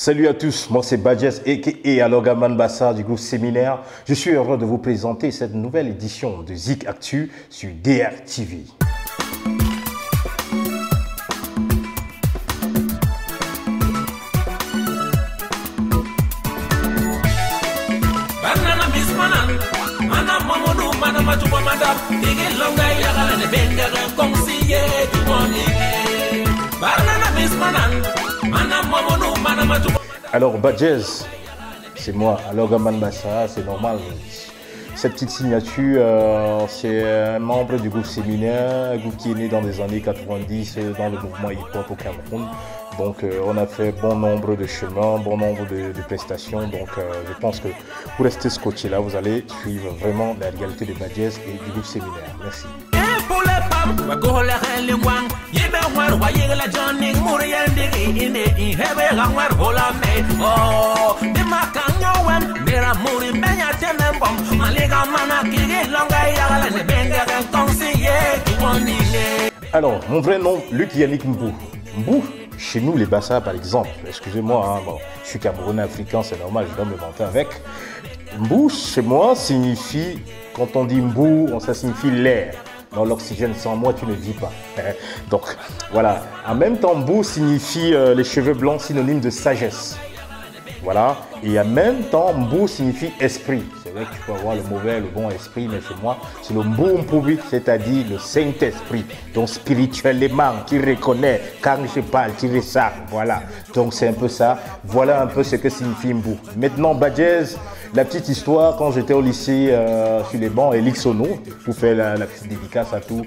Salut à tous, moi c'est Badjez et Alogaman Bassa du groupe Séminaire. Je suis heureux de vous présenter cette nouvelle édition de Zik Actu sur DRTV. Alors Badjez, c'est moi, Alogaman Bassa, c'est normal. Cette petite signature, c'est un membre du groupe Séminaire, un groupe qui est né dans les années 90 dans le mouvement hip-hop au Cameroun. Donc on a fait bon nombre de chemins, bon nombre de prestations. Donc je pense que pour rester scotché là, vous allez suivre vraiment la réalité de Badjez et du groupe Séminaire. Merci. Alors, mon vrai nom, Luc Yannick Mbou. Mbou, chez nous les Bassa par exemple, excusez-moi, hein, bon, je suis Camerounais africain, c'est normal, je dois me vanter avec. Mbou, chez moi, signifie, quand on dit Mbou, ça signifie l'air. Dans l'oxygène, sans moi, tu ne vis pas. Donc, voilà. En même temps, Mbou signifie les cheveux blancs, synonyme de sagesse. Voilà. Et en même temps, Mbou signifie esprit. C'est vrai que tu peux avoir le mauvais et le bon esprit, mais chez moi, c'est le Mbou Mpoubi, c'est-à-dire le Saint-Esprit. Donc, spirituellement, qui reconnaît quand je parle, qui ressent. Voilà. Donc, c'est un peu ça. Voilà un peu ce que signifie Mbou. Maintenant, Badjez, la petite histoire, quand j'étais au lycée sur les bancs, et l'Ixono, pour faire la petite dédicace à tous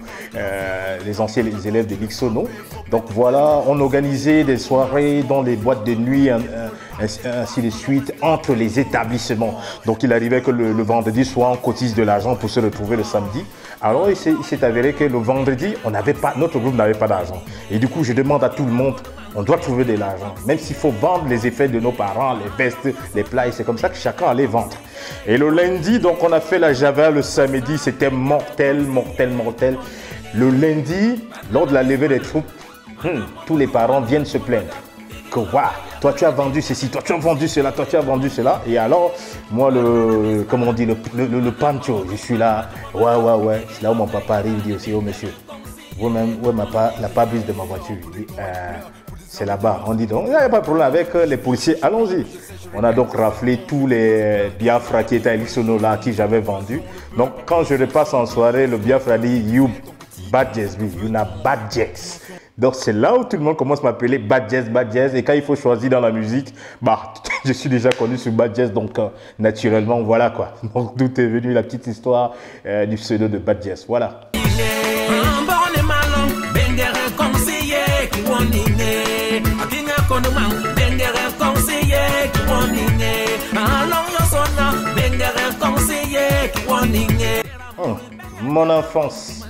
les anciens élèves de l'Ixono. Donc voilà, on organisait des soirées dans les boîtes de nuit, ainsi de suite, entre les établissements. Donc il arrivait que le vendredi soir, on cotise de l'argent pour se retrouver le samedi. Alors il s'est avéré que le vendredi, notre groupe n'avait pas d'argent. Et du coup, je demande à tout le monde, on doit trouver de l'argent. Même s'il faut vendre les effets de nos parents, les vestes, les plats, et c'est comme ça que chacun allait vendre. Et le lundi, donc on a fait la Java. Le samedi, c'était mortel, mortel, mortel. Le lundi, lors de la levée des troupes, tous les parents viennent se plaindre. Que waouh, toi tu as vendu ceci, toi tu as vendu cela, toi tu as vendu cela. Et alors, moi, comment on dit, le pancho, je suis là, ouais. C'est là où mon papa arrive, il dit aussi, oh monsieur, vous-même, ouais, la pare-brise de ma voiture. Il dit, c'est là-bas. On dit donc, il n'y a pas de problème avec les policiers, allons-y. On a donc raflé tous les Biafra qui étaient à l'Ixono là, qui j'avais vendu. Donc, quand je repasse en soirée, le Biafra dit, you Badjez, you na Badjez. Donc, c'est là où tout le monde commence à m'appeler Badjez. Et quand il faut choisir dans la musique, bah, je suis déjà connu sur Badjez. Donc, naturellement, voilà quoi. Donc, d'où est venue la petite histoire du pseudo de Badjez. Voilà. Mon enfance.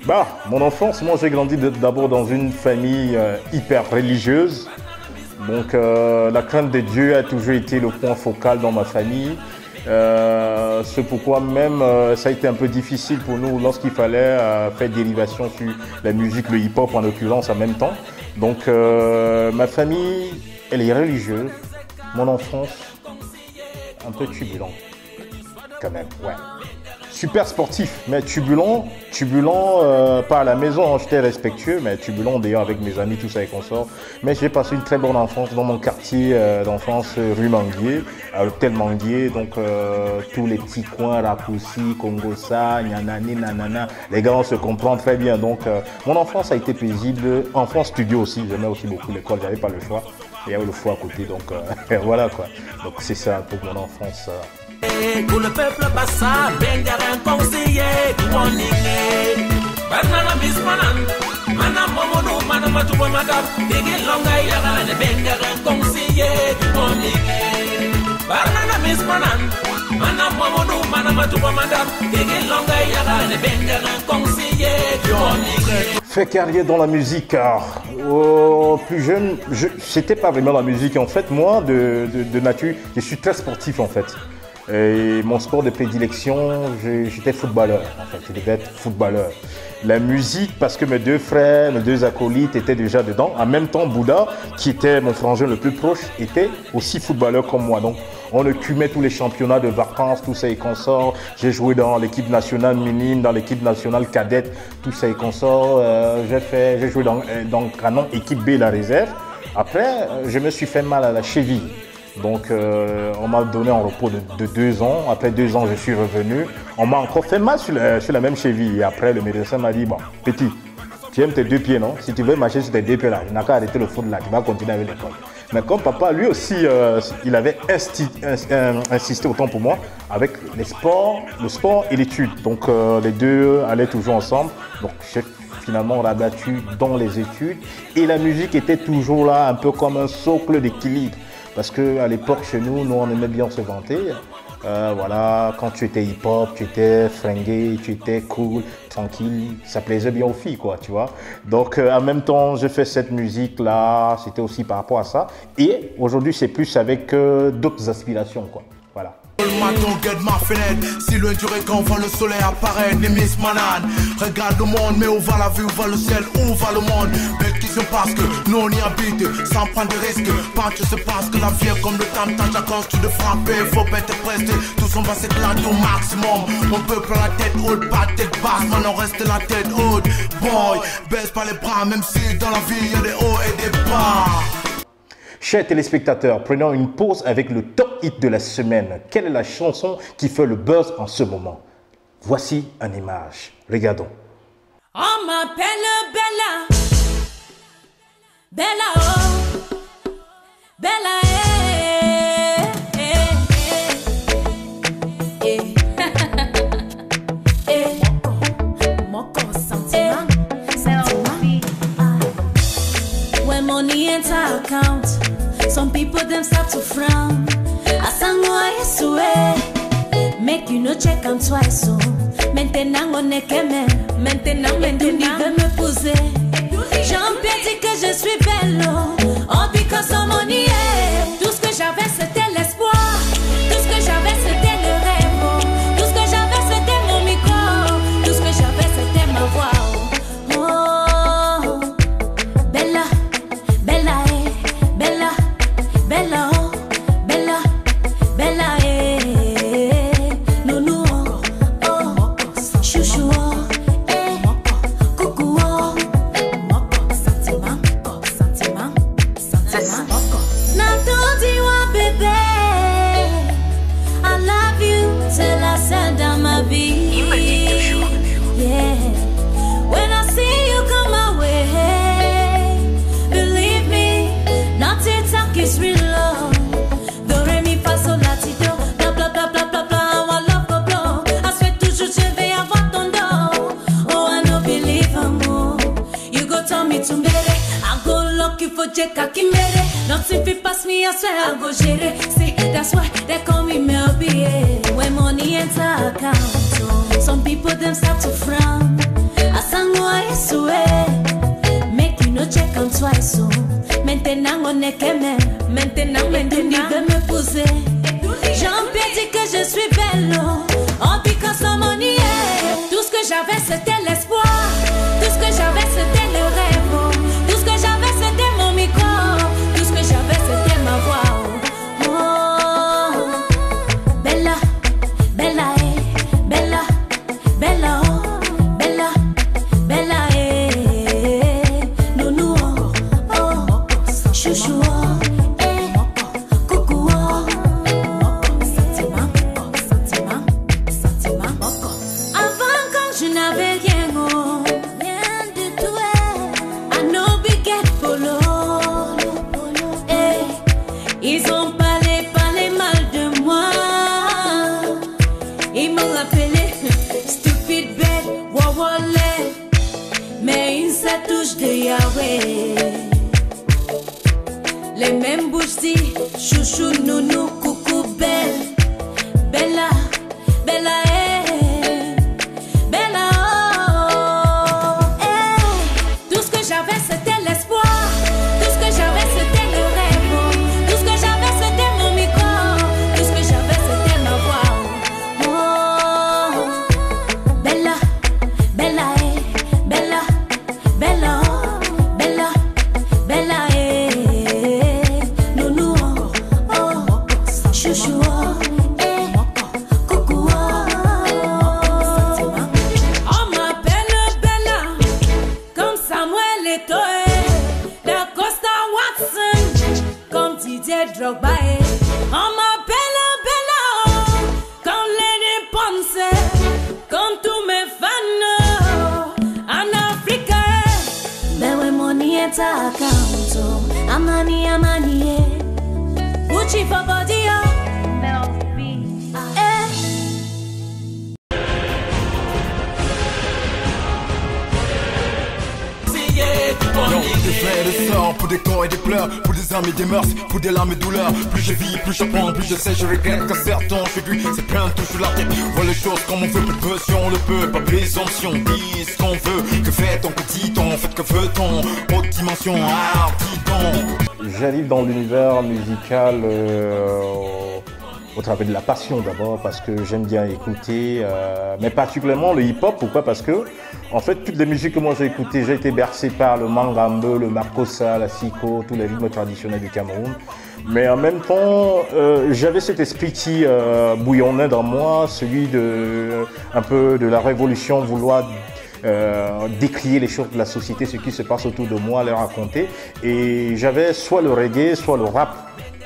Bah, mon enfance, moi j'ai grandi d'abord dans une famille hyper religieuse. Donc la crainte de Dieu a toujours été le point focal dans ma famille. C'est pourquoi même ça a été un peu difficile pour nous lorsqu'il fallait faire dérivation sur la musique, le hip-hop en l'occurrence en même temps. Donc ma famille, elle est religieuse. Mon enfance, un peu turbulent quand même, ouais. Super sportif, mais turbulent, pas à la maison, j'étais respectueux, mais turbulent d'ailleurs avec mes amis, tout ça et consorts. Mais j'ai passé une très bonne enfance dans mon quartier d'enfance, rue Manguier, à l'hôtel Manguier, donc tous les petits coins, Raccourci, Congossa, Nyanani, Nanana, les gars on se comprend très bien. Donc mon enfance a été paisible, enfance studio aussi, j'aimais aussi beaucoup l'école, j'avais pas le choix, il y avait le foie à côté, donc voilà quoi. Donc c'est ça pour mon enfance. Pour le peuple Bassa, Benga un conseiller qui wanning. Banana Bismanan, Mana Momono, Mana Matuba Madame, Digi Longa Yagan, Benga un conseiller qui wanning. Banana Bismanan, Mana Momono, Mana Matuba Madame, Digi Longa Yagan, Benga un conseiller qui wanning. Fait carrière dans la musique. Plus jeune, c'était pas vraiment la musique en fait. Moi, de nature, je suis très sportif en fait. Et mon sport de prédilection, j'étais footballeur. En fait, je devais être footballeur. La musique, parce que mes deux frères, mes deux acolytes étaient déjà dedans. En même temps, Bouddha, qui était mon frangin le plus proche, était aussi footballeur comme moi. Donc, on écumait tous les championnats de vacances, tous ces consorts. J'ai joué dans l'équipe nationale minime, dans l'équipe nationale cadette, tous ces consorts. J'ai joué dans Canon, équipe B, la réserve. Après, je me suis fait mal à la cheville. Donc, on m'a donné un repos de 2 ans. Après 2 ans, je suis revenu. On m'a encore fait mal sur la même cheville. Et après, le médecin m'a dit, bon, petit, tu aimes tes 2 pieds, non? Si tu veux marcher sur tes 2 pieds là, tu n'as qu'à arrêter le foot là, tu vas continuer avec l'école. Mais comme papa, lui aussi, il avait insisté autant pour moi avec le sport et l'étude. Donc, les deux allaient toujours ensemble. Donc, j'ai finalement rabattu dans les études. Et la musique était toujours là, un peu comme un socle d'équilibre. Parce qu'à l'époque, chez nous, on aimait bien se vanter. Voilà, quand tu étais hip-hop, tu étais fringué, tu étais cool, tranquille, ça plaisait bien aux filles, quoi, tu vois. Donc, en même temps, je fais cette musique-là, c'était aussi par rapport à ça. Et aujourd'hui, c'est plus avec d'autres aspirations, quoi. Voilà. Le matin, guette ma fenêtre. Si loin du récan, on voit le soleil apparaître. Des Miss Manane. Regarde le monde, mais où va la vie, où va le ciel, où va le monde? Belle question parce que nous on y habite, sans prendre de risques. Pas que se passe que la vie est comme le temps, chacun tu de frapper. Faut pas être pressé, tous on va s'éclater au maximum. On peut prendre la tête haute, pas tête basse, on en reste la tête haute. Boy, baisse pas les bras, même si dans la vie y a des hauts et des bas. Chers téléspectateurs, prenons une pause avec le top hit de la semaine. Quelle est la chanson qui fait le buzz en ce moment? Voici une image. Regardons. On m'appelle Bella. Bella, oh. Bella, Moko sentiment. When money enter account, some people them start to frown. Asangwa yesue, make you no check am twice so. Maintenant on est qu'aimer, maintenant veut me poser. J'en dit que je suis belle, oh because of money. Tout ce que j'avais c'était l'espoir, tout ce que j'avais c'était le rêve, tout ce que j'avais c'était mon micro, tout ce que j'avais c'était ma voix. Nothing fit pass me, I swear I'll go share it. See, that's why they call me Melby. When money enter account, some people them start to frown. I sang why I make you no check on twice. So maintenant on est qu'aimer, maintenant veut me poser. J'en dit que je suis belle, oh because of money. Tout ce que j'avais c'était l'espoir, tout ce que j'avais c'était le rêve, tout ce que j'avais c'était mon micro. C'était ma voix, oh, Bella, Bella, Bella, Bella, oh, Bella, Bella, Nounou, oh, chouchou, oh, coucou, oh, sentiment, avant quand je n'avais rien, oh, rien du tout, I know big get polo. Ils ont parlé mal de moi. Ils m'ont appelé stupide bête, wawole. Mais une ça touche de Yahweh. Les mêmes bouches disent chouchou, nounou, coucou, belle. Bella, Bella, Bella, oh, Tout ce que j'avais c'était l'espoir. Tout ce que j'avais c'était le rêve. Tout ce que j'avais c'était mon micro, tout ce que j'avais c'était ma voix. enter account. Amani, amani, Gucci for body, Mel B. Des frères et des sœurs, pour des corps et des pleurs, pour des âmes et des mœurs, pour des larmes et douleurs. Plus je vis, plus j'apprends, plus je sais, je regrette qu'un certain chez lui, c'est plein de touche la tête. Vois les choses comme on veut, plus de pression, on le peut, pas présomption. Dis ce qu'on veut, que fait-on, que dit-on, en fait que veut-on, haute dimension, dis donc. J'arrive dans l'univers musical au travers de la passion d'abord, parce que j'aime bien écouter, mais particulièrement le hip-hop. Pourquoi? Parce que en fait, toutes les musiques que moi j'ai écoutées, j'ai été bercé par le mangambe, le makossa, la siko, tous les rythmes traditionnels du Cameroun. Mais en même temps, j'avais cet esprit qui bouillonnait dans moi, celui un peu de la révolution, vouloir décrier les choses de la société, ce qui se passe autour de moi, les raconter. Et j'avais soit le reggae, soit le rap,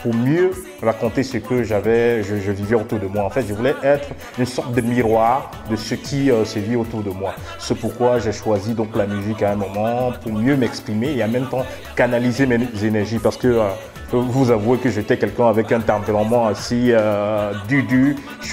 pour mieux raconter ce que je vivais autour de moi. En fait, je voulais être une sorte de miroir de ce qui se vit autour de moi. C'est pourquoi j'ai choisi donc la musique à un moment pour mieux m'exprimer et en même temps canaliser mes énergies, parce que vous avouez que j'étais quelqu'un avec un tempérament assez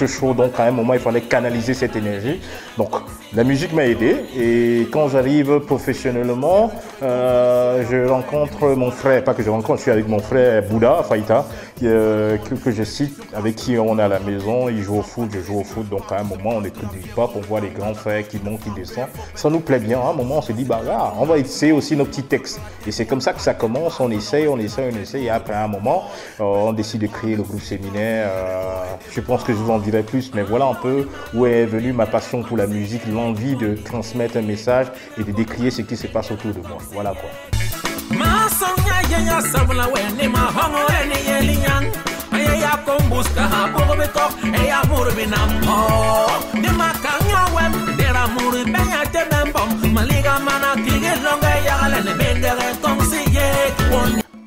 chaud, donc à un moment il fallait canaliser cette énergie. Donc la musique m'a aidé, et quand j'arrive professionnellement, je rencontre mon frère, pas que je rencontre, je suis avec mon frère Bouddha Faïta, que je cite, avec qui on est à la maison, il joue au foot, je joue au foot, donc à un moment on écoute du hip-hop, on voit les grands frères qui montent, qui descendent, ça nous plaît bien. À un moment on se dit, bah là, on va essayer aussi nos petits textes, et c'est comme ça que ça commence, on essaye, et après à un moment, on décide de créer le groupe Séminaire. Je pense que je vous en dirai plus, mais voilà un peu où est venue ma passion pour la musique, l'envie de transmettre un message et de décrier ce qui se passe autour de moi. Voilà quoi.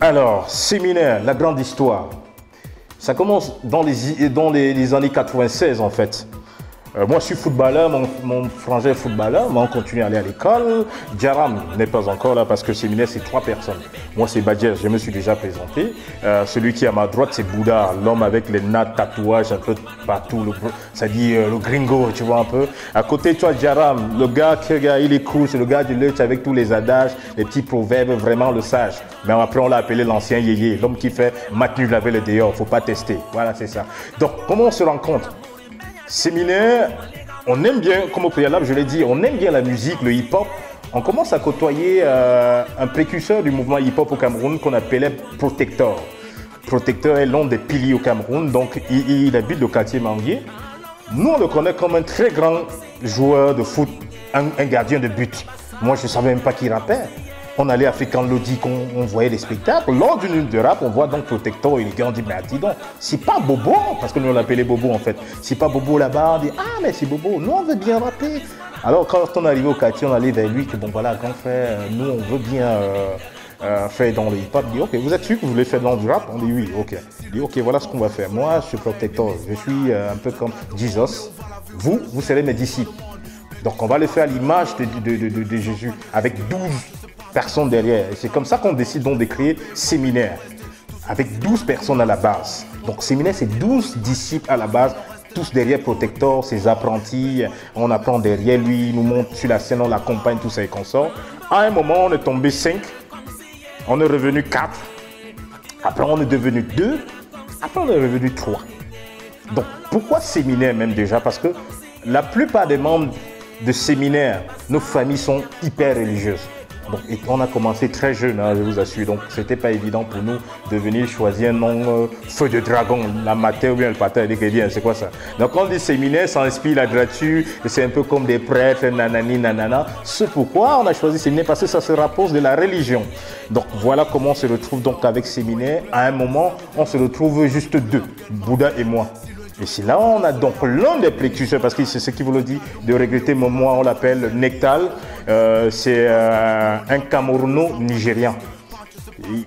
Alors, Séminaire, la grande histoire. Ça commence dans les années 96 en fait. Moi je suis footballeur, mon frangin est footballeur, mais on continue à aller à l'école. Djaram n'est pas encore là parce que Séminaire c'est 3 personnes. Moi c'est Badjer, je me suis déjà présenté. Celui qui est à ma droite c'est Bouddha, l'homme avec les nattes, tatouages un peu partout, ça dit le gringo, tu vois un peu. À côté toi Djaram, le gars il est cool, c'est le gars du lutte avec tous les adages, les petits proverbes, vraiment le sage. Mais après on l'a appelé l'ancien yéyé, l'homme qui fait maintenu laver le dehors, faut pas tester. Voilà c'est ça. Donc comment on se rencontre? Séminaire, on aime bien, comme au préalable je l'ai dit, on aime bien la musique, le hip-hop. On commence à côtoyer un précurseur du mouvement hip-hop au Cameroun qu'on appelait Protector. Protector est l'un des piliers au Cameroun, donc il habite le quartier Manguier. Nous on le connaît comme un très grand joueur de foot, un gardien de but. Moi je ne savais même pas qu'il rappait. On allait à African Lodi, on voyait les spectacles. Lors d'une nuit de rap, on voit donc Protector et les gars, on dit, mais attends, c'est pas Bobo, parce que nous on l'appelait Bobo en fait. C'est pas Bobo là-bas, on dit, ah mais c'est Bobo, nous on veut bien rapper. Alors quand on arrivait au quartier, on allait vers lui, que bon voilà, grand frère, nous on veut bien faire dans le hip-hop. Il dit, ok, vous êtes sûr que vous voulez faire dans du rap? On dit oui, ok. Il dit, ok, voilà ce qu'on va faire. Moi, je suis Protector, je suis un peu comme Jesus. Vous serez mes disciples. Donc on va le faire à l'image de Jésus, avec 12 personnes derrière. Et c'est comme ça qu'on décide donc de créer Séminaire, avec 12 personnes à la base. Donc Séminaire, c'est 12 disciples à la base, tous derrière Protector, ses apprentis. On apprend derrière lui, il nous monte sur la scène, on l'accompagne, tout ça et consorts. À un moment, on est tombé 5, on est revenu 4, après on est devenu 2, après on est revenu 3. Donc pourquoi Séminaire même déjà? Parce que la plupart des membres de Séminaire, nos familles sont hyper religieuses. Donc, et on a commencé très jeune, hein, je vous assure. Donc, c'était pas évident pour nous de venir choisir un nom feu de dragon, la matin ou bien le patin, c'est quoi ça? Donc, on dit Séminaire, ça inspire la droiture, c'est un peu comme des prêtres, nanani, nanana. C'est pourquoi on a choisi Séminaire, parce que ça se rapproche de la religion. Donc, voilà comment on se retrouve donc avec Séminaire. À un moment, on se retrouve juste 2, Bouddha et moi. Et c'est là on a donc l'un des précurseurs, parce que c'est ce qui vous le dit, de regretter moi, on l'appelle Nectal. C'est un Camerouno-Nigérian.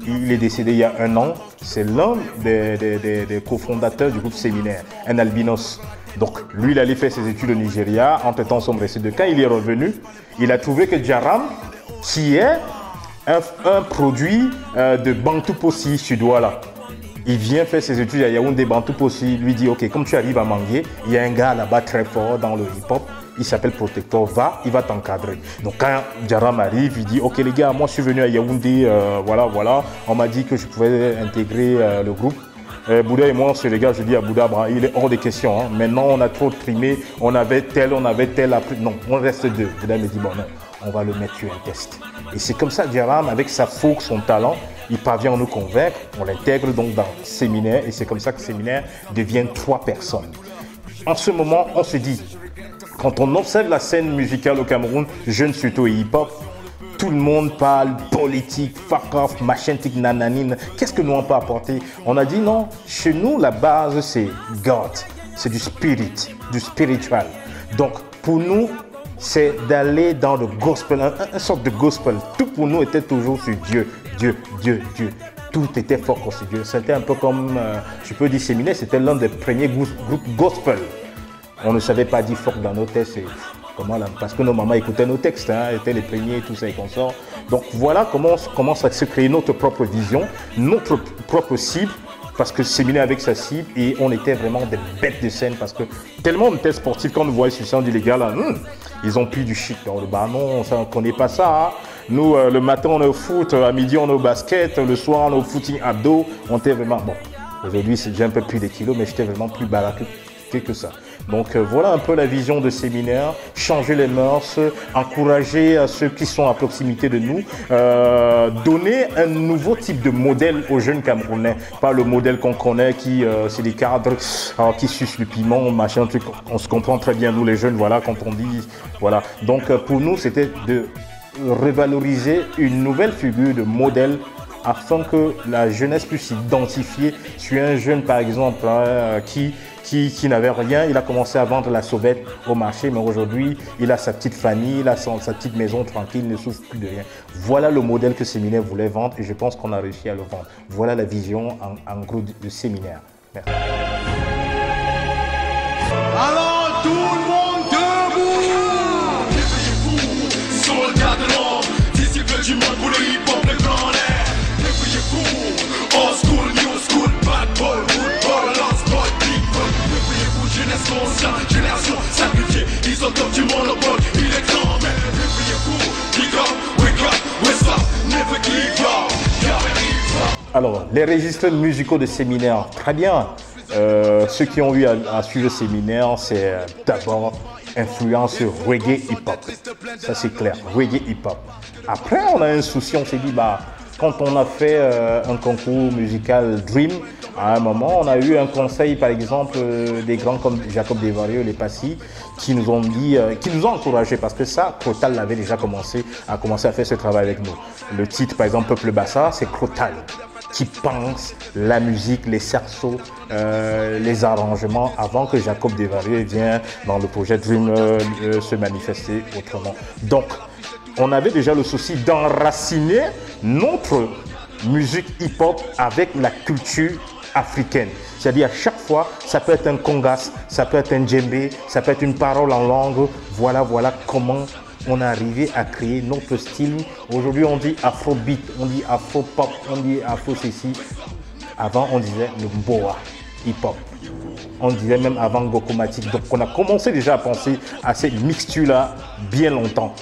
Il est décédé il y a 1 an. C'est l'un des cofondateurs du groupe Séminaire, un albinos. Donc lui, il allait faire ses études au Nigeria. Entre-temps, nous sommes restés 2 cas. Il est revenu. Il a trouvé que Djaram, qui est un produit de Bantou Possi sud-ouest. Il vient faire ses études à Yaoundé, Bantou Possi, lui dit, ok, comme tu arrives à Mangué, il y a un gars là-bas très fort dans le hip-hop, il s'appelle Protector, il va t'encadrer. Donc quand Djaram arrive, il dit, ok les gars, moi je suis venu à Yaoundé, voilà, on m'a dit que je pouvais intégrer le groupe. Bouddha et moi, c'est les gars, je dis à Bouddha, il est hors de question. Hein. Maintenant, on a trop trimé, on avait tel après. Non, on reste deux. Bouddha me dit, bon non, on va le mettre sur un test. Et c'est comme ça, Djaram, avec sa fougue, son talent, il parvient à nous convaincre. On l'intègre donc dans le séminaire et c'est comme ça que le séminaire devient 3 personnes. En ce moment, on se dit, quand on observe la scène musicale au Cameroun, jeune surtout et hip-hop, tout le monde parle politique, fuck off, machin, tic, nananine. Qu'est-ce que nous on peut apporter? On a dit non, chez nous la base c'est God, c'est du spirit, du spiritual. Donc pour nous, c'est d'aller dans le gospel, une sorte de gospel. Tout pour nous était toujours sur Dieu, Dieu, Dieu, Dieu. Tout était fort sur Dieu. C'était un peu comme, je peux dire, séminaire, c'était l'un des premiers groupes gospel. On ne savait pas dire fort dans nos textes. Comment là, parce que nos mamans écoutaient nos textes, hein, étaient les premiers, tout ça et consorts. Donc voilà comment on commence à se créer notre propre vision, notre propre cible. Parce que séminaire avec sa cible et on était vraiment des bêtes de scène parce que tellement on était sportifs quand on nous voyait sur scène, on dit les gars là, ils ont pris du shit. Dans le bar, non, ça, on ne connaît pas ça. Hein. Nous, le matin on est au foot, à midi on est au basket, le soir on est au footing abdos. On était vraiment, bon, aujourd'hui c'est déjà un peu plus de kilos, mais j'étais vraiment plus baraqué que ça. Donc voilà un peu la vision de séminaire, changer les mœurs, encourager ceux qui sont à proximité de nous, donner un nouveau type de modèle aux jeunes Camerounais, pas le modèle qu'on connaît qui c'est des cadres qui sucent le piment, machin, truc. On se comprend très bien nous les jeunes, voilà, quand on dit, voilà. Donc pour nous c'était de revaloriser une nouvelle figure de modèle afin que la jeunesse puisse s'identifier sur un jeune par exemple qui n'avait rien, il a commencé à vendre la sauvette au marché, mais aujourd'hui, il a sa petite famille, il a sa petite maison tranquille, il ne souffre plus de rien. Voilà le modèle que Séminaire voulait vendre et je pense qu'on a réussi à le vendre. Voilà la vision en gros de Séminaire. Merci. Alors tout le monde debout! Débrouillez-vous, soldats de l'ombre, disciples du monde pour le hip-hop, le grand air. Débrouillez-vous, old school, new school, bad boy, wood boy, lost boy, big boy. Débrouillez-vous, jeunesse consciente, génération sacrifiée, ils ont top du monopole, il est grand, mais débrouillez-vous, pick up, wake up, never give up, never give up. Alors, les registres musicaux de Séminaire, très bien. Ceux qui ont eu à suivre le séminaire, c'est d'abord influence reggae hip-hop. Ça c'est clair, reggae hip-hop. Après, on a un souci, on s'est dit, quand on a fait un concours musical Dream, à un moment, on a eu un conseil, par exemple, des grands comme Jacob Desvarieux, les Passy, qui nous ont dit, qui nous ont encouragés, parce que ça, Crotal l'avait déjà commencé à faire ce travail avec nous. Le titre, par exemple, Peuple Bassa, c'est Crotal qui pense la musique, les cerceaux, les arrangements avant que Jacob Desvarieux vienne dans le projet Dream se manifester autrement. Donc, on avait déjà le souci d'enraciner notre musique hip-hop avec la culture africaine. C'est-à-dire à chaque fois, ça peut être un congas, ça peut être un djembé, ça peut être une parole en langue. Voilà comment on est arrivé à créer notre style. Aujourd'hui, on dit afrobeat, on dit afro-pop, on dit afro-ceci. Avant, on disait le mboa, hip-hop. On disait même avant Gokomatic. Donc, on a commencé déjà à penser à cette mixture-là bien longtemps.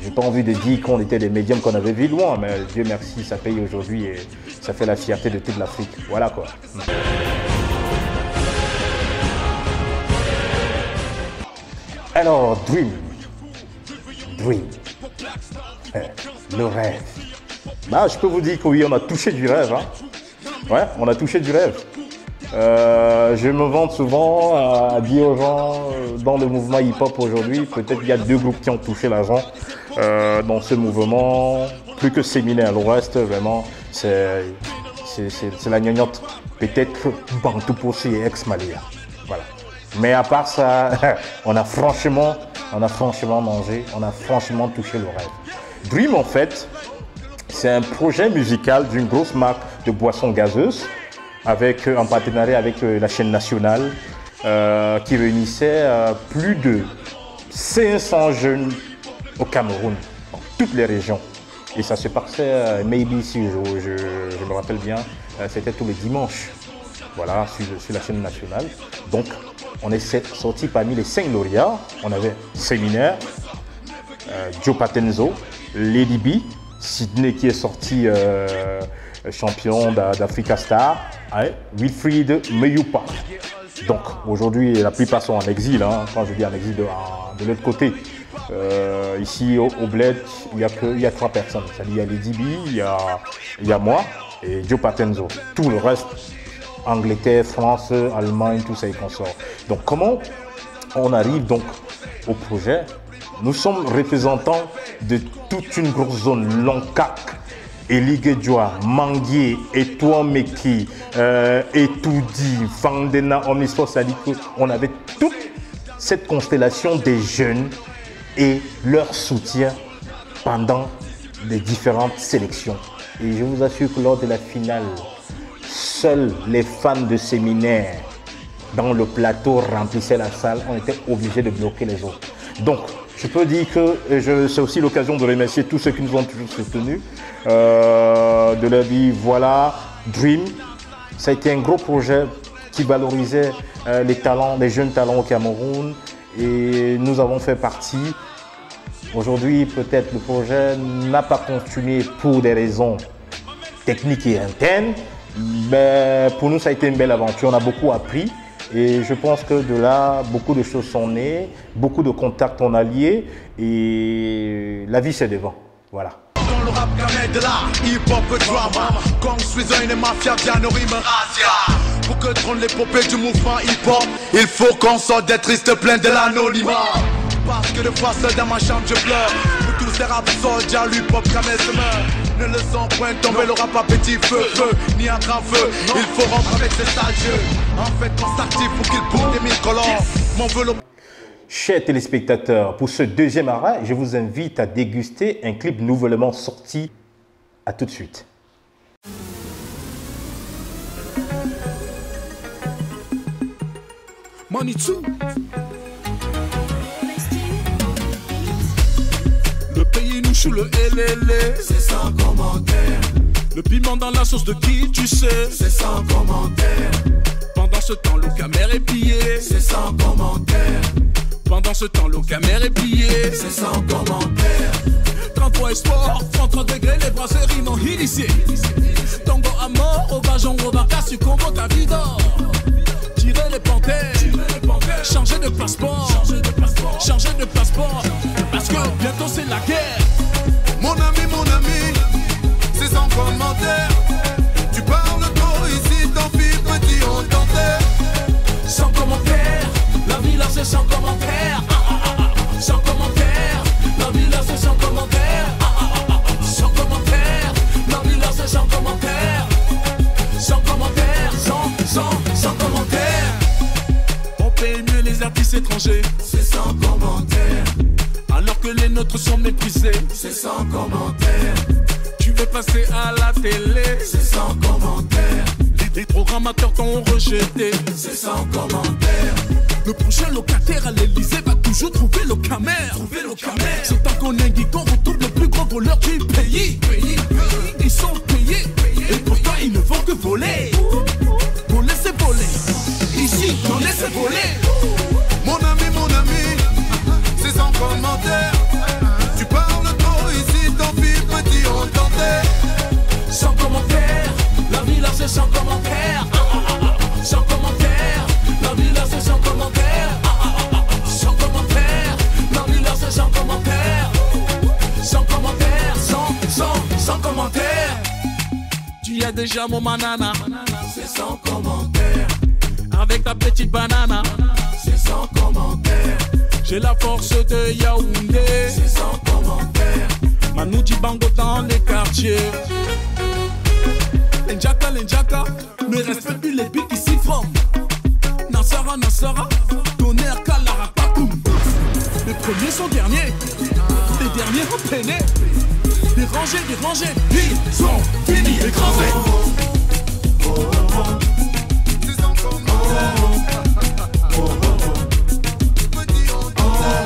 J'ai pas envie de dire qu'on était des médiums qu'on avait vu loin, mais Dieu merci, ça paye aujourd'hui et ça fait la fierté de toute l'Afrique. Voilà quoi. Alors, Dream. Le rêve. Je peux vous dire que oui, on a touché du rêve. Hein. Ouais, on a touché du rêve. Je me vante souvent à dire aux gens dans le mouvement hip-hop aujourd'hui, peut-être qu'il y a 2 groupes qui ont touché l'argent dans ce mouvement, plus que Séminaire. Le reste, vraiment, c'est la gnognotte. Peut-être Bantou Possi et Ex-Malia. Voilà. Mais à part ça, on a franchement mangé, on a franchement touché le rêve. Dream, en fait, c'est un projet musical d'une grosse marque de boissons gazeuses en partenariat avec la chaîne nationale qui réunissait plus de 500 jeunes au Cameroun, dans toutes les régions. Et ça se passait, maybe si je me rappelle bien, c'était tous les dimanches. Voilà, sur la chaîne nationale. Donc, on est sorti parmi les 5 lauréats. On avait Séminaire, Joe Patenzo, Lady B, Sydney qui est sorti champion d'Africa Star, Wilfried Meyupa. Donc aujourd'hui, la plupart sont en exil. Hein. Quand je dis en exil, de l'autre côté. Ici au Bled, il y a 3 personnes. Il y a Lady B, il y a moi et Joe Patenzo. Tout le reste, Angleterre, France, Allemagne, tout ça y consort. Donc comment on arrive donc au projet? Nous sommes représentants de toute une grosse zone, Loncac, Eligedjoa, Manguier, Etouameki, Etoudi, Fandena, Omnisport, c'est-à-dire qu'on avait toute cette constellation des jeunes et leur soutien pendant les différentes sélections. Et je vous assure que lors de la finale, seuls les fans de Séminaire dans le plateau remplissaient la salle. On était obligés de bloquer les autres. Donc, je peux dire que c'est aussi l'occasion de remercier tous ceux qui nous ont toujours soutenus, de leur dire voilà, Dream, ça a été un gros projet qui valorisait les talents, les jeunes talents au Cameroun et nous avons fait partie. Aujourd'hui, peut-être le projet n'a pas continué pour des raisons techniques et internes, mais pour nous, ça a été une belle aventure, on a beaucoup appris. Et je pense que de là, beaucoup de choses sont nées, beaucoup de contacts on a liés et la vie c'est devant. Voilà. Dans le rap gamin de la hip-hop drama, Kong Switzerland et Mafia Diano rime Razia. Pour que trône l'épopée du mouvement hip-hop, il faut qu'on sorte des tristes pleins de l'anonymat. Parce que de fois seul dans ma chambre je pleure. Pour tous ces rap soldiers, l'hip-hop gamin se meurt. Ne le sens point tomber le rap à petit feu, ni un grand feu. Il faut rentrer avec ces sales jeux. En fait, on s'active pour qu'il bouge des multicolores. Mon velours. Chers téléspectateurs, pour ce deuxième arrêt, je vous invite à déguster un clip nouvellement sorti. À tout de suite. Manitou. Le pays nous choue le LLE, C'est sans commentaire, le piment dans la sauce de qui tu sais. c'est sans commentaire, Pendant ce temps, le caméra est plié. c'est sans commentaire, Pendant ce temps, le caméra est plié. c'est sans commentaire. 33 sport, 33 degrés, les brasseries non initiées. Tango à mort, au bajon, au barca, succombo ta vie d'or. Tirer les panthères, changer de passeport, changer de passeport, parce que bientôt c'est la guerre. Mon ami, c'est sans commentaire. Tu parles trop ici, tant pis petit, on t'enterre. Sans commentaire, la vie là c'est sans commentaire. Sans commentaire, la vie là c'est sans commentaire. Sans commentaire, la vie là c'est sans commentaire. Sans commentaire, sans commentaire. On paye mieux les artistes étrangers, C'est sans commentaire, alors que les nôtres sont méprisés. c'est sans commentaire, Tu veux passer à la télé, c'est sans commentaire, les programmateurs t'ont rejeté. c'est sans commentaire, Le prochain locataire à l'Elysée va toujours trouver le camère. C'est tant qu'on indique qu'on retrouve le plus gros voleur du pays. Ils sont payés, et pourtant ils ne font que voler. Voler c'est voler, ici voler c'est voler. Mon ami, c'est sans commentaire. Tu parles trop ici, tant pis petit, on t'enterre. Sans commentaire, la vie là c'est sans commentaire. Sans commentaire, la vie là c'est sans commentaire. Sans commentaire, la vie là c'est sans commentaire. Sans commentaire, sans commentaire. Tu y as déjà mon manana, C'est sans commentaire, avec ta petite banana. c'est sans commentaire, J'ai la force de Yaoundé, c'est sans commentaire, Manu Dibango dans les quartiers. L'Injaka, ne respecte plus les beats qui s'y forment. Nassara, tonnerre, Kalara, Pakoum. Les premiers sont derniers, les derniers vont peiner. Les rangés, ils sont finis, écrasés. c'est sans commentaire. Petit, on t'enterre.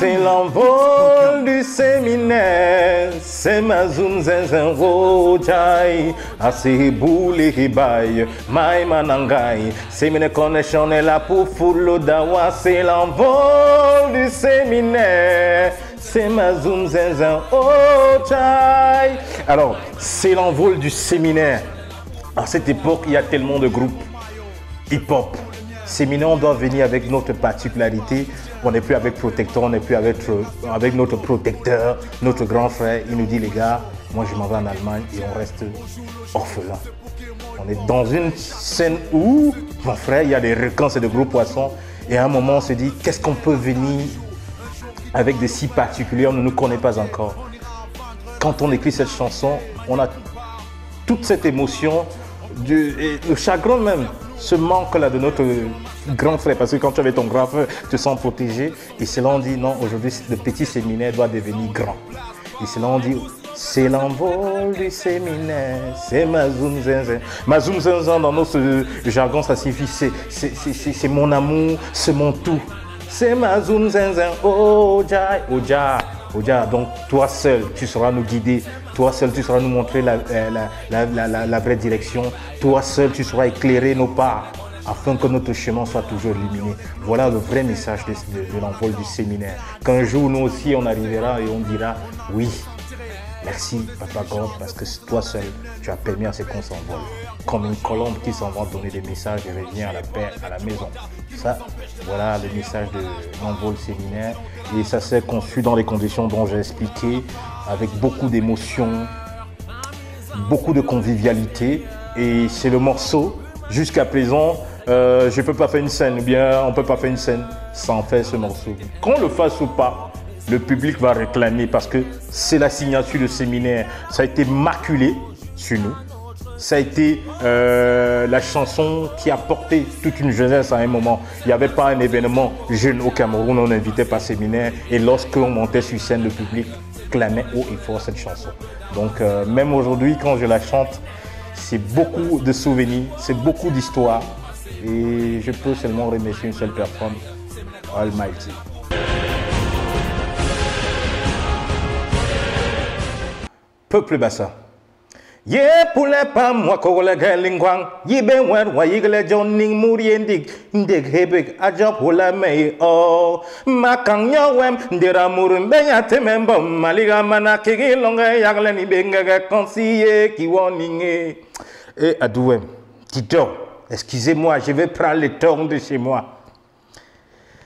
C'est l'envol du séminaire, c'est ma zoom zinzin rojai, assez boule ribaille, my manangai, séminaire connexion est là pour foulo dawa, c'est l'envol du séminaire, c'est ma zoom zinzin rojai. Alors, c'est l'envol du séminaire. À cette époque, il y a tellement de groupes hip-hop. Séminaire, on doit venir avec notre particularité. On n'est plus avec protecteur, on n'est plus avec notre protecteur, notre grand frère. Il nous dit, les gars, moi je m'en vais en Allemagne et on reste orphelin. On est dans une scène où, mon frère, il y a des requins, c'est de gros poissons. Et à un moment, on se dit, qu'est-ce qu'on peut venir avec des si particuliers, on ne nous connaît pas encore. Quand on écrit cette chanson, on a toute cette émotion, le chagrin même. Ce manque-là de notre grand frère, parce que quand tu avais ton grand frère, tu te sens protégé. Et c'est là on dit, non, aujourd'hui, le petit séminaire doit devenir grand. Et c'est là on dit, c'est l'envol du séminaire, c'est ma zoom zinzin. Ma zoom zinzin, dans notre jargon, ça signifie, c'est mon amour, c'est mon tout. C'est ma zoom zinzin, oh, jai, oh, jai. Donc toi seul, tu sauras nous guider. Toi seul, tu sauras nous montrer la vraie direction. Toi seul, tu sauras éclairer nos pas afin que notre chemin soit toujours illuminé. Voilà le vrai message de l'envol du séminaire. Qu'un jour, nous aussi, on arrivera et on dira oui, merci Papa God, parce que toi seul, tu as permis à ce qu'on s'envole. Comme une colombe qui s'en va donner des messages et revient à la paix à la maison. Ça, voilà le message de l'envol séminaire. Et ça s'est conçu dans les conditions dont j'ai expliqué, avec beaucoup d'émotions, beaucoup de convivialité. Et c'est le morceau, jusqu'à présent, je ne peux pas faire une scène, ou bien on ne peut pas faire une scène sans faire ce morceau. Qu'on le fasse ou pas, le public va réclamer parce que c'est la signature de séminaire. Ça a été maculé sur nous. Ça a été la chanson qui a porté toute une jeunesse à un moment. Il n'y avait pas un événement jeune au Cameroun, on n'invitait pas séminaire. Et lorsqu'on montait sur scène, le public clamait haut et fort cette chanson. Donc même aujourd'hui, quand je la chante, c'est beaucoup de souvenirs, c'est beaucoup d'histoires. Et je peux seulement remercier une seule personne, Almighty. Peuple Bassa. Ye poulet pa moi ko le gelingwang yibe wer wa yigle joning muriendik ndeg hebek aja pola mei o makang nyawem ndera murun benya temembo maliga mana kigi longa yagle ni benga conseiller qui woninge et adouem Tito, excusez-moi, je vais prendre le ton de chez moi.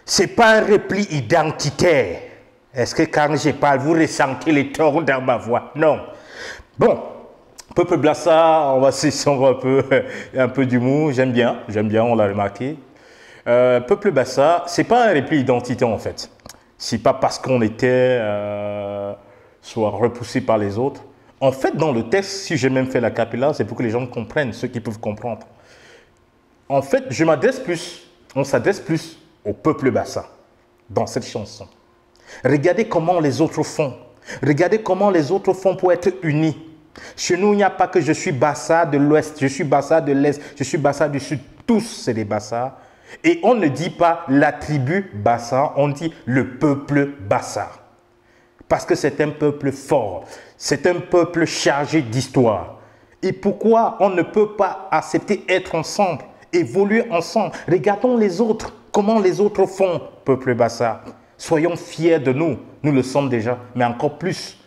C'est pas un repli identitaire. Est-ce que quand je parle, vous ressentez le ton dans ma voix? Non. Bon. Peuple Bassa, on va s'essorer un peu d'humour, j'aime bien, on l'a remarqué. Peuple Bassa, c'est pas un repli identitaire en fait. C'est pas parce qu'on était soit repoussé par les autres. En fait, dans le texte, si j'ai même fait la capella, c'est pour que les gens comprennent, ceux qui peuvent comprendre. En fait, on s'adresse plus au peuple Bassa dans cette chanson. Regardez comment les autres font. Regardez comment les autres font pour être unis. Chez nous, il n'y a pas que je suis Bassa de l'Ouest, je suis Bassa de l'Est, je suis Bassa du Sud. Tous, c'est des Bassa. Et on ne dit pas la tribu Bassa, on dit le peuple Bassa. Parce que c'est un peuple fort, c'est un peuple chargé d'histoire. Et pourquoi on ne peut pas accepter être ensemble, évoluer ensemble? Regardons les autres, comment les autres font, peuple Bassa. Soyons fiers de nous, nous le sommes déjà, mais encore plus.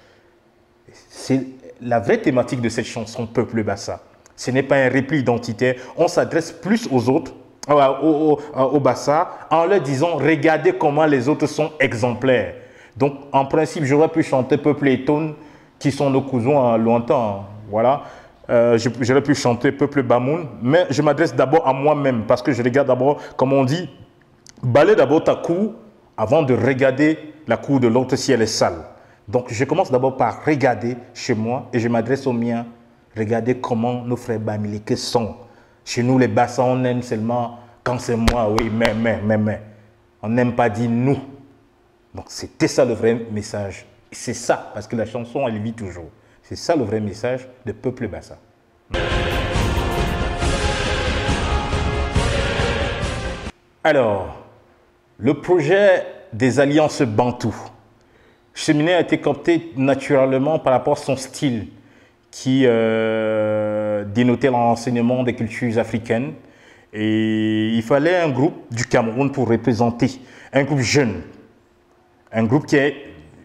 C'est la vraie thématique de cette chanson, Peuple Bassa. Ce n'est pas un repli identitaire. On s'adresse plus aux autres, aux Bassa, en leur disant, regardez comment les autres sont exemplaires. Donc, en principe, j'aurais pu chanter Peuple Eton, qui sont nos cousins lointains. Voilà. J'aurais pu chanter Peuple Bamoun, mais je m'adresse d'abord à moi-même, parce que je regarde d'abord, comme on dit, balaye d'abord ta cour avant de regarder la cour de l'autre si elle est sale. Donc, je commence d'abord par regarder chez moi et je m'adresse aux miens. Regardez comment nos frères Bamileke sont. Chez nous, les Bassa, on aime seulement quand c'est moi, oui, mais. On n'aime pas dire nous. Donc, c'était ça le vrai message. C'est ça, parce que la chanson, elle vit toujours. C'est ça le vrai message de Peuple Bassa. Alors, le projet des alliances bantoues. Cheminée a été capté naturellement par rapport à son style qui dénotait l'enseignement des cultures africaines. Et il fallait un groupe du Cameroun pour représenter, un groupe jeune, un groupe qui a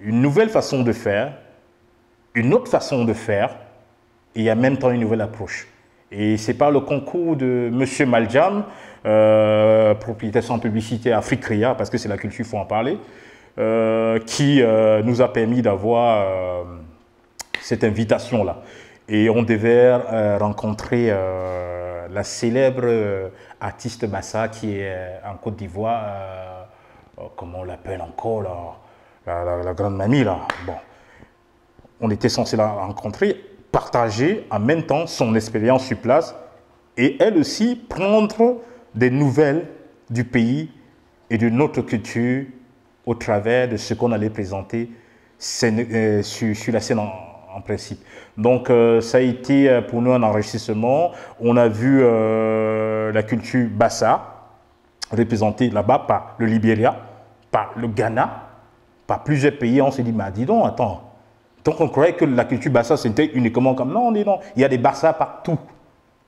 une nouvelle façon de faire, une autre façon de faire, et en même temps une nouvelle approche. Et c'est par le concours de M. Maljam, propriétaire sans publicité Africrea, parce que c'est la culture, il faut en parler, qui nous a permis d'avoir cette invitation-là. Et on devait rencontrer la célèbre artiste Bassa qui est en Côte d'Ivoire, comment on l'appelle encore, la grande mamie là. Bon, on était censé la rencontrer, partager en même temps son expérience sur place et elle aussi prendre des nouvelles du pays et de notre culture au travers de ce qu'on allait présenter sur la scène en principe. Donc ça a été pour nous un enrichissement. On a vu la culture Bassa représentée là-bas par le Libéria, par le Ghana, par plusieurs pays. On s'est dit, mais dis donc, attends. Donc on croyait que la culture Bassa c'était uniquement comme... Non, non, il y a des Bassa partout.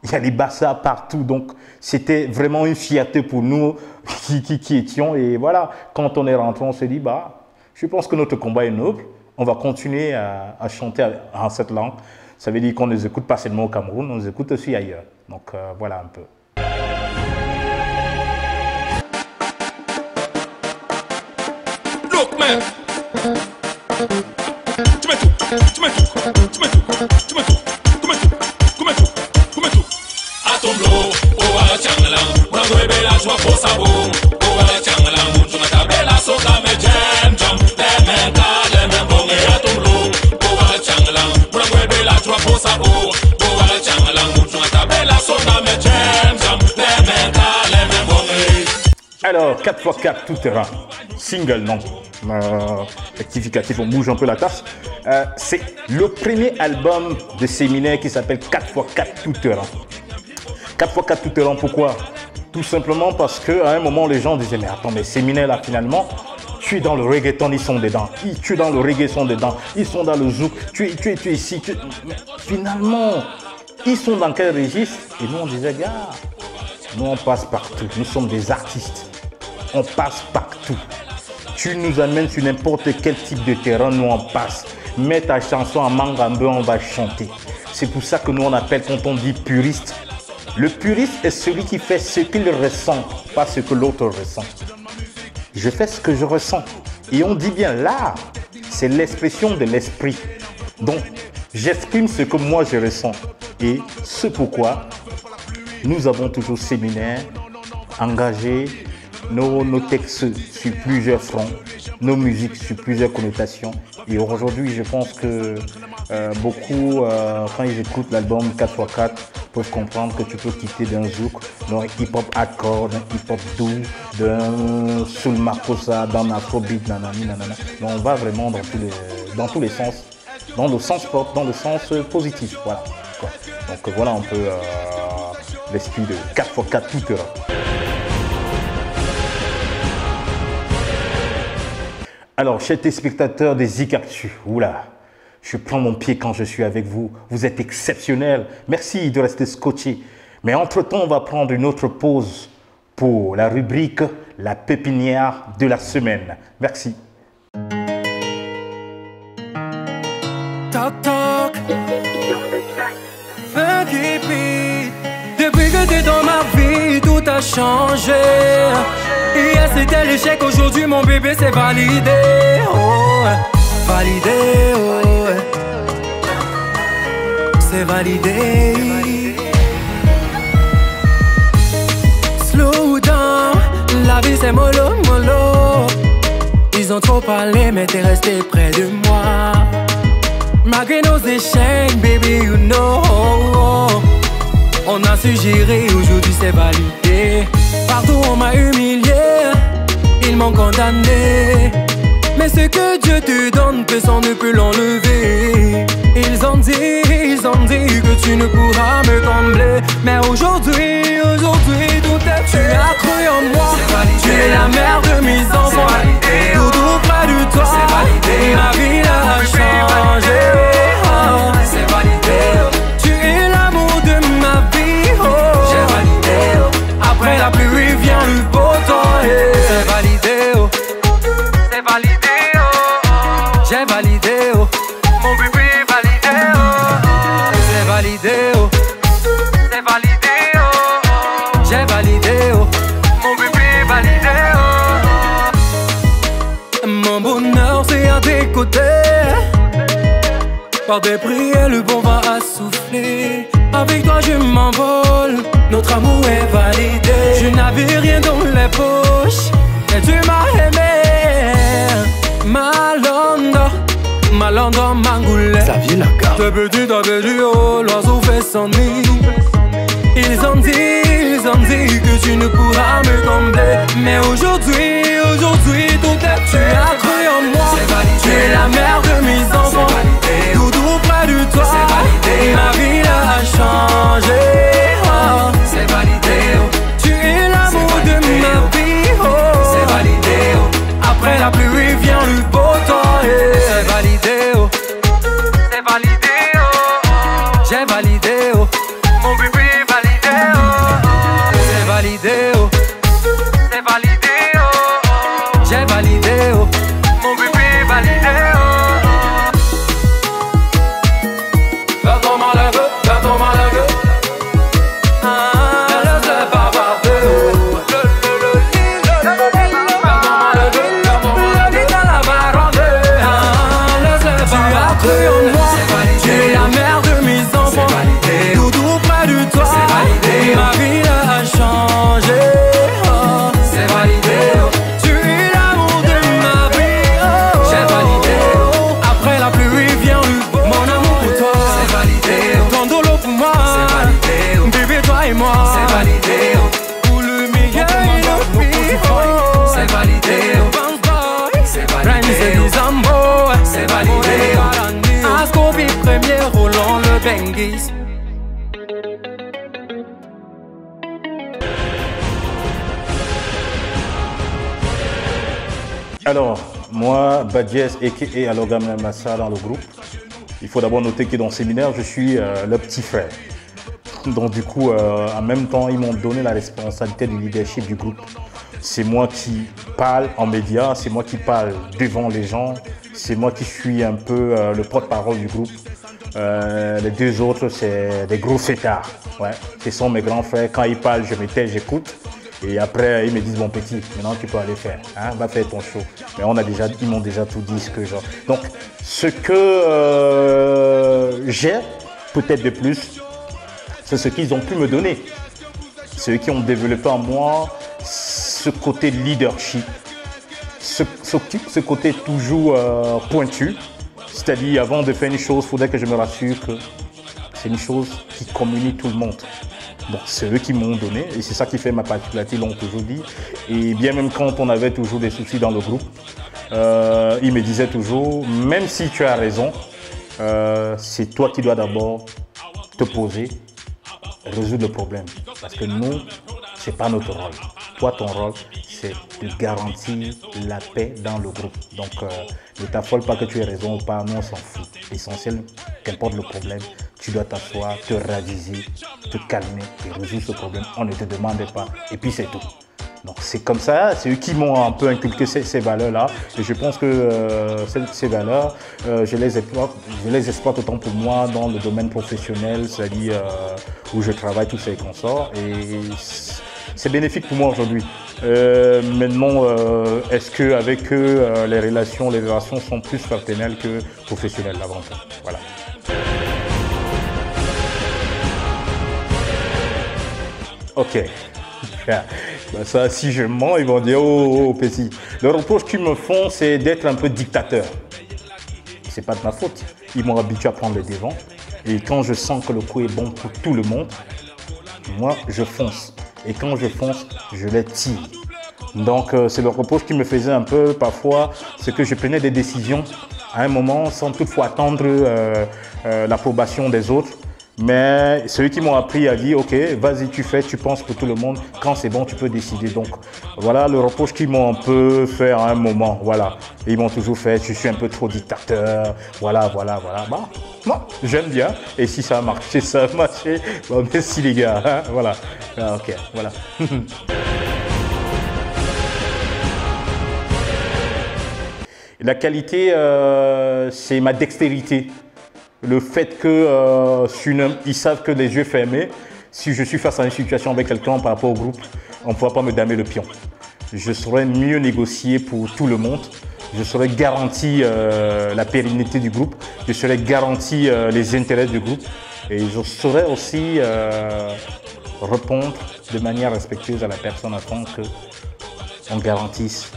Il y a des Bassa partout. Donc c'était vraiment une fierté pour nous qui étions. Et voilà, quand on est rentré, on s'est dit, bah, je pense que notre combat est noble. On va continuer à chanter en cette langue. Ça veut dire qu'on ne nous écoute pas seulement au Cameroun, on nous écoute aussi ailleurs. Donc voilà un peu. Look, man. Tu mets tout. À ton bloc, au à Changala, on a joué la joie pour sa boue. Au à Changala, on a tapé la soda, mais jam, les mains là, les mains bonnes et à ton bloc. Au à Changala, on a joué la joie pour sa boue. Au à Changala, on a tapé la soda, mais jam, les mains là, les mains bonnes. Alors, 4x4 tout terrain, single, non. Rectificatif, on bouge un peu la tasse. C'est le premier album de Séminaire qui s'appelle 4x4 tout terrain. 4x4 tout terrain, pourquoi? Tout simplement parce qu'à un moment, les gens disaient, mais attends, mais Séminaire là, finalement, tu es dans le reggaeton, ils sont dedans. Tu es dans le reggae, ils sont dedans. Ils sont dans le zouk, tu es ici. Mais finalement, ils sont dans quel registre? Et nous, on disait, gars, nous, on passe partout. Nous sommes des artistes. On passe partout. Tu nous amènes sur n'importe quel type de terrain, nous on passe. Mets ta chanson en mangambe, on va chanter. C'est pour ça que nous on appelle, quand on dit puriste, le puriste est celui qui fait ce qu'il ressent, pas ce que l'autre ressent. Je fais ce que je ressens. Et on dit bien l'art, c'est l'expression de l'esprit. Donc, j'exprime ce que moi je ressens. Et c'est pourquoi nous avons toujours Séminaire engagé nos textes sur plusieurs fronts, nos musiques sur plusieurs connotations. Et aujourd'hui, je pense que beaucoup, quand ils écoutent l'album 4x4, peuvent comprendre que tu peux quitter d'un zouk, d'un hip-hop hardcore, d'un hip-hop doux, d'un soul makossa, d'un afrobeat, nanani, nanana. Donc on va vraiment dans tous les sens, dans le sens propre, dans le sens positif. Voilà. Donc voilà un peu l'esprit de 4x4 tout terrain. Alors, chers téléspectateurs des Zik Actu, oula, je prends mon pied quand je suis avec vous. Vous êtes exceptionnels. Merci de rester scotché. Mais entre-temps, on va prendre une autre pause pour la rubrique La pépinière de la semaine. Merci. Toc toc, Funky Beat. Depuis que t'es dans ma vie, tout a changé. Hier c'était l'échec, aujourd'hui mon bébé c'est validé. Oh, validé, oh, c'est validé. Slow down, la vie c'est mollo, mollo. Ils ont trop parlé mais t'es resté près de moi. Malgré nos échecs, baby you know. On a su gérer, aujourd'hui c'est validé. Partout on m'a humilié, ils m'ont condamné. Mais ce que Dieu te donne, personne ne peut l'enlever. Ils ont dit que tu ne pourras me combler. Mais aujourd'hui, tout est. Tu as cru en moi, tu es la mère de mes enfants. j'ai validé, oh. Mon bébé validé, oh. Mon bonheur c'est à tes côtés. Par des prières le bon vent a soufflé. Avec toi je m'envole, notre amour est validé. Je n'avais rien dans les poches, et tu m'as aimé. Malando, Mangoulet. T'as perdu, oh, l'oiseau fait son nid. Ils ont dit que tu ne pourras me combler. Mais aujourd'hui, tout est. Tu as cru en moi. Tu es la mère de mes enfants. Tout près de toi. Ma vie a changé. Oh. C'est validé. Oh. Tu es l'amour de ma vie. Oh. C'est validé. Oh. Après la pluie vient le beau temps. C'est validé. Oh. C'est validé. Oh. J'ai validé. Oh. Mon bébé validé. Oh. C'est validé. Oh. C'est validé. Oh. J'ai validé. Oh. Mon bébé validé. Oh. Fais ton malheureux, fais ton malheureux. Laisse-le pas partir. Tu as cru en moi. Tu es la mère de mes enfants. Tout près de toi. Ma vie a changé. Oh. C'est validé. Oh. Tu es l'amour de ma vie. Oh. J'ai validé. Oh. Après la pluie vient le beau. Mon amour pour toi. C'est validé. Oh. Ton dolo pour moi. C'est validé. Oh. Bébé toi et moi. C'est validé. Oh. Pour le meilleur et le pire. Oh. C'est validé. Oh. C'est validé. C'est validé. Ascopi premier Roland le Benguis. Alors, moi, Badiès et Alogam Massa dans le groupe. Il faut d'abord noter que dans le séminaire, je suis le petit frère. Donc du coup, en même temps, ils m'ont donné la responsabilité du leadership du groupe. C'est moi qui parle en médias, c'est moi qui parle devant les gens, c'est moi qui suis un peu le porte-parole du groupe. Les deux autres, c'est des gros fêtards. Ouais. Ce sont mes grands frères. Quand ils parlent, je me tais, j'écoute. Et après, ils me disent, bon petit, maintenant tu peux aller faire. Hein, va faire ton show. Mais ils m'ont déjà tout dit ce que genre. Donc, ce que j'ai, peut-être de plus, c'est ce qu'ils ont pu me donner. Ceux qui ont développé en moi ce côté leadership, ce côté toujours pointu. C'est-à-dire, avant de faire une chose, il faudrait que je me rassure que c'est une chose qui communique tout le monde. Donc, c'est eux qui m'ont donné et c'est ça qui fait ma particularité, ils l'ont toujours dit. Et bien même quand on avait toujours des soucis dans le groupe, ils me disaient toujours, même si tu as raison, c'est toi qui dois d'abord te poser, résoudre le problème. Parce que nous, ce n'est pas notre rôle. Toi, ton rôle, c'est de garantir la paix dans le groupe. Donc, ne t'affole pas que tu aies raison ou pas, nous on s'en fout. L'essentiel, qu'importe le problème, tu dois t'asseoir, te raviser, te calmer et résoudre ce problème. On ne te demande pas et puis c'est tout. Donc c'est comme ça, c'est eux qui m'ont un peu inculqué ces valeurs-là. Et je pense que ces valeurs, je les exploite autant pour moi dans le domaine professionnel, c'est-à-dire où je travaille, tous ces consorts. Et c'est bénéfique pour moi aujourd'hui. Maintenant, est-ce qu'avec eux, les relations sont plus fraternelles que professionnelles avant tout. Voilà. Ok. Bah ça, si je mens, ils vont dire oh petit. Le reproche qu'ils me font, c'est d'être un peu dictateur. C'est pas de ma faute. Ils m'ont habitué à prendre les devants. Et quand je sens que le coup est bon pour tout le monde, moi, je fonce. Et quand je fonce, je les tire. Donc, c'est le reproche qui me faisait un peu parfois, c'est que je prenais des décisions à un moment sans toutefois attendre l'approbation des autres. Mais ceux qui m'ont appris à dire, ok, vas-y, tu fais, tu penses pour tout le monde. Quand c'est bon, tu peux décider. Donc, voilà le reproche qu'ils m'ont un peu fait à un moment. Voilà. Et ils m'ont toujours fait, je suis un peu trop dictateur. Voilà. Bah, non, j'aime bien. Et si ça a marché, ça a marché. Bon, merci les gars. Hein, voilà. Ah, ok, voilà. La qualité, c'est ma dextérité. Le fait que ils savent que les yeux fermés, si je suis face à une situation avec quelqu'un par rapport au groupe, on ne pourra pas me damer le pion. Je saurais mieux négocier pour tout le monde. Je saurais garantir la pérennité du groupe. Je saurais garantir les intérêts du groupe. Et je saurais aussi répondre de manière respectueuse à la personne afin qu'on garantisse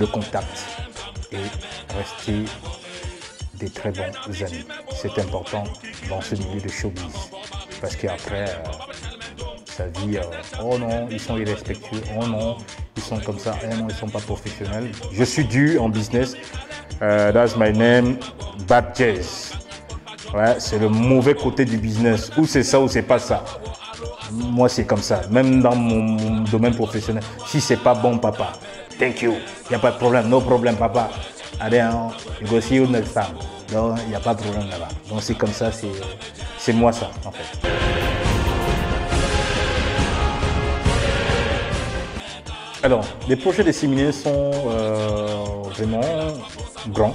le contact et rester des très bons amis. C'est important dans ce milieu de showbiz. Parce qu'après, sa vie, oh non, ils sont irrespectueux, oh non, ils sont comme ça, oh non, ils ne sont pas professionnels. Je suis dû en business. That's my name, Bad Jazz. Ouais, c'est le mauvais côté du business. Ou c'est ça ou c'est pas ça. Moi, c'est comme ça. Même dans mon domaine professionnel. Si c'est pas bon, papa, thank you. Il n'y a pas de problème. No problem, papa. Allez, you go see you next time. Donc, il n'y a pas de problème là-bas. Donc, c'est comme ça. C'est moi ça, en fait. Alors, les projets des séminaires sont vraiment grands.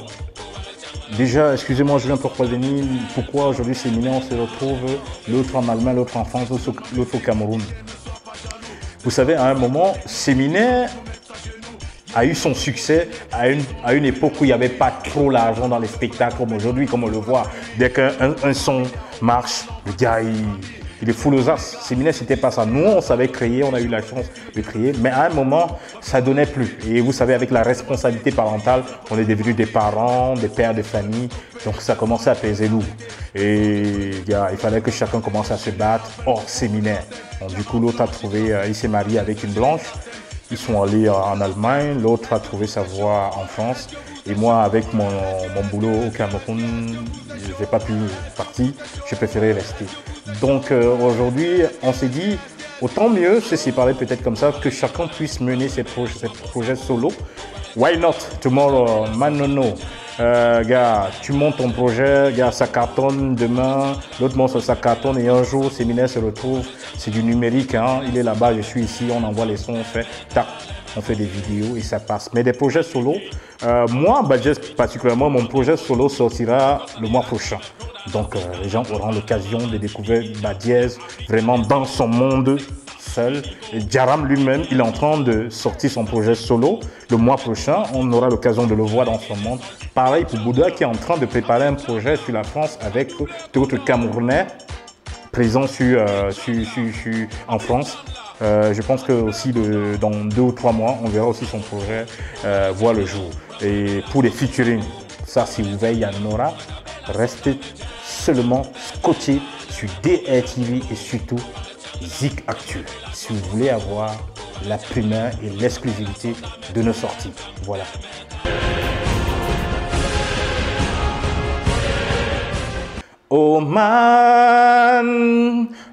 Déjà, excusez-moi, je viens pour revenir. Pourquoi aujourd'hui séminaire, on se retrouve l'autre en Allemagne, l'autre en France, l'autre au Cameroun. Vous savez, à un moment, séminaire a eu son succès à une époque où il n'y avait pas trop l'argent dans les spectacles comme aujourd'hui, comme on le voit. Dès qu'un son marche, le gars, il est full aux as. Séminaire, c'était pas ça. Nous, on savait créer, on a eu la chance de créer, mais à un moment, ça donnait plus. Et vous savez, avec la responsabilité parentale, on est devenus des parents, des pères de famille, donc ça commençait à peser lourd. Et il fallait que chacun commence à se battre hors séminaire. Donc, du coup, l'autre a trouvé, il s'est marié avec une blanche. Ils sont allés en Allemagne, l'autre a trouvé sa voie en France. Et moi, avec mon boulot au Cameroun, je n'ai pas pu partir, j'ai préféré rester. Donc aujourd'hui, on s'est dit, autant mieux se séparer peut-être comme ça, que chacun puisse mener ses projets solo. Why not? Tomorrow, man, no. Gars, tu montes ton projet, gars, ça cartonne demain, l'autre monte ça cartonne et un jour, séminaire se retrouve, c'est du numérique, hein, il est là-bas, je suis ici, on envoie les sons, on fait tac, on fait des vidéos et ça passe. Mais des projets solo, moi, Badjez particulièrement, mon projet solo sortira le mois prochain. Donc les gens auront l'occasion de découvrir Badjez vraiment dans son monde seul. Et Djaram lui-même, il est en train de sortir son projet solo. Le mois prochain, on aura l'occasion de le voir dans son monde. Pareil pour Bouddha qui est en train de préparer un projet sur la France avec d'autres Camerounais présents en France. Je pense que aussi dans 2 ou 3 mois, on verra aussi son projet voir le jour. Et pour les featuring, ça si vous veillez, il y en aura. Restez seulement scotché sur DRTV et surtout Zik Actu, si vous voulez avoir la primeur et l'exclusivité de nos sorties. Voilà. Oh man,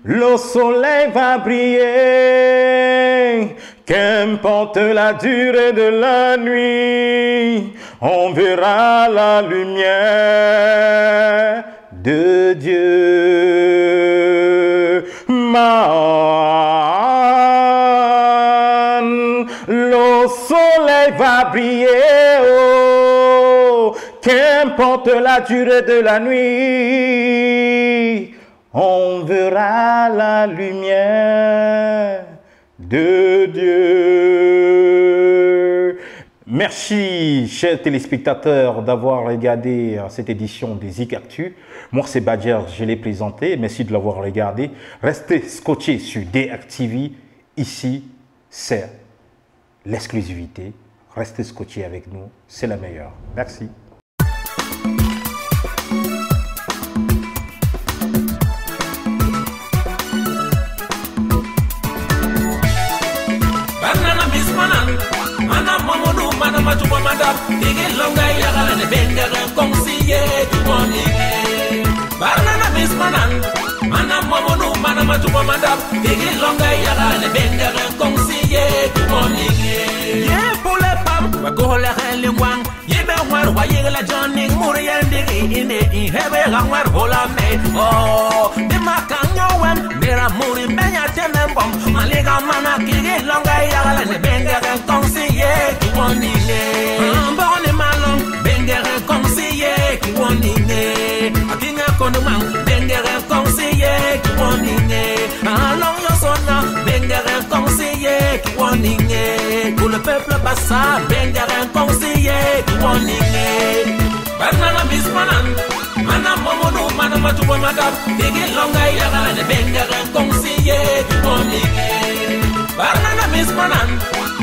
le soleil va briller, qu'importe la durée de la nuit, on verra la lumière de Dieu. Man, le soleil va briller, oh, qu'importe la durée de la nuit, on verra la lumière de Dieu. Merci, chers téléspectateurs, d'avoir regardé cette édition des Zik Actu. Moi, c'est Badjez, je l'ai présenté. Merci de l'avoir regardé. Restez scotchés sur DRTV. Ici, c'est l'exclusivité. Restez scotchés avec nous, c'est la meilleure. Merci. Conseiller conseiller, along yo sona, bengar un conseiller, pour le peuple bassa, bengar un conseiller, Banana Miss Manan, Mana Momono, Mana Matuba Madame, Digi Longa Yaran, bengar un conseiller, Banana Miss Manan,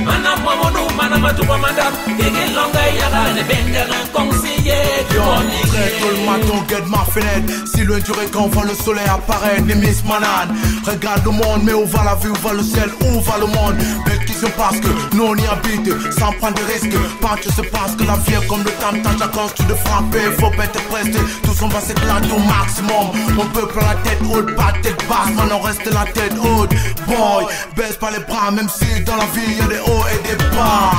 Mana Momono, Mana Matuba Madame, Digi Longa Yaran, bengar un conseiller, tout le matin, guette ma fenêtre. Si loin du quand voit le soleil apparaître, les Miss Manan. Regarde le monde, mais où va la vie, où va le ciel, où va le monde? Belle question parce que nous on y habite, sans prendre de risques. Quand tu se passe que la vie est comme le tam-tam, chacun tu de frapper, faut pas être pressé. Tous on va s'éclater au maximum. On peut prendre la tête haute, pas tête basse, man on reste la tête haute. Boy, baisse pas les bras, même si dans la vie y a des hauts et des bas.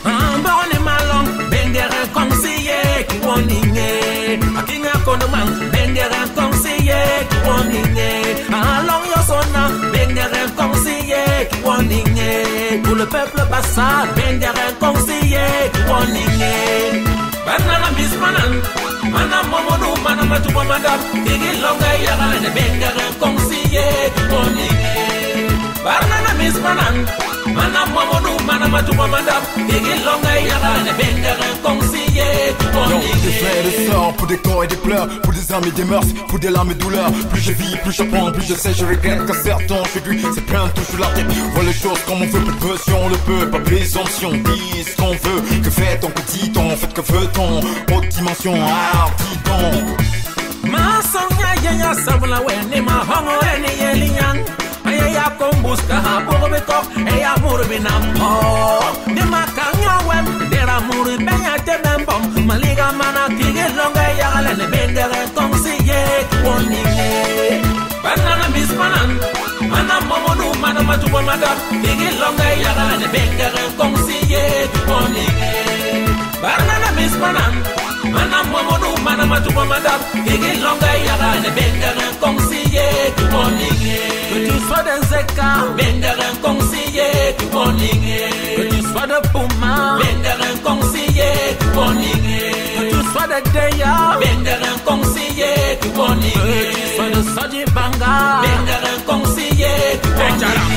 Bon et malon, bengar un conseiller, qui woningé. A kinga konoman, bengar un conseiller, qui woningé. Along yo sona, bengar un conseiller, qui woningé. Pour le peuple bassa, bengar un conseiller, qui woningé. Banana Miss Manan, Mana Momono, Mana Matuba Madame, Digi Longa Yaran, bengar un conseiller, qui woningé. Banana Miss Manan, Mana Momono, Mana Matuba Madame, Digi Longa Yaran, bengar un conseiller, qui des frères et des sœurs, pour des corps et des pleurs, pour des âmes et des mœurs, pour des larmes et douleurs. Plus je vis, plus j'apprends, plus je sais, je regrette qu'un certain je suis c'est plein de touche sur la tête. Vois les choses comme on veut, plus de peu si on le peut, pas présomption, dis ce qu'on veut. Que fait-on, que dit-on, fait que veut-on? Haute dimension, dis donc. Ma sonya ya sabla weni ma hongo eni yelian. Aya kombuska ha porbeto, aya murbinam ho. De makanya wem, dera murbenya tebembom. Maliga mana kige longa ya gala ne bendere conseiller wonine. Banana Miss Manan, Mana Momono, Mana Matuba Madame, kige longa ya gala ne bendere conseiller wonine. Banana Miss Manan, Mana Momono, Mana Matuba Madame, kige longa ya gala ne bendere conseiller wonine. Que tu sois de Zeka, bengar un conseiller, tu boningé. Que tu sois de Puma, bengar un conseiller, tu boningé. Que tu sois de Deya, bengar un conseiller, tu boningé. Que tu sois de Soji Banga, bengar un conseiller, tu boningé.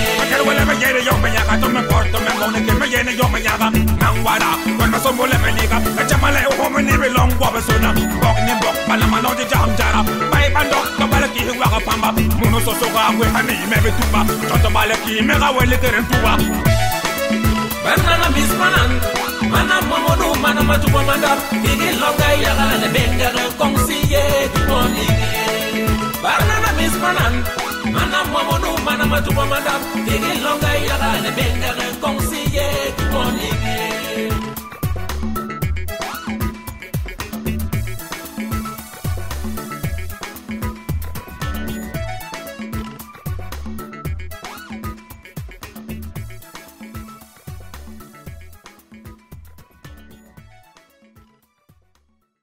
Banana Miss Manan, Mana Momono, Mana Matuba Madame, Digi Longa Yaran, bengar un conseiller, tu boningé. Banana Miss Manan, Mana Momono, Mana Matuba Madame, Digi Longa Yaran,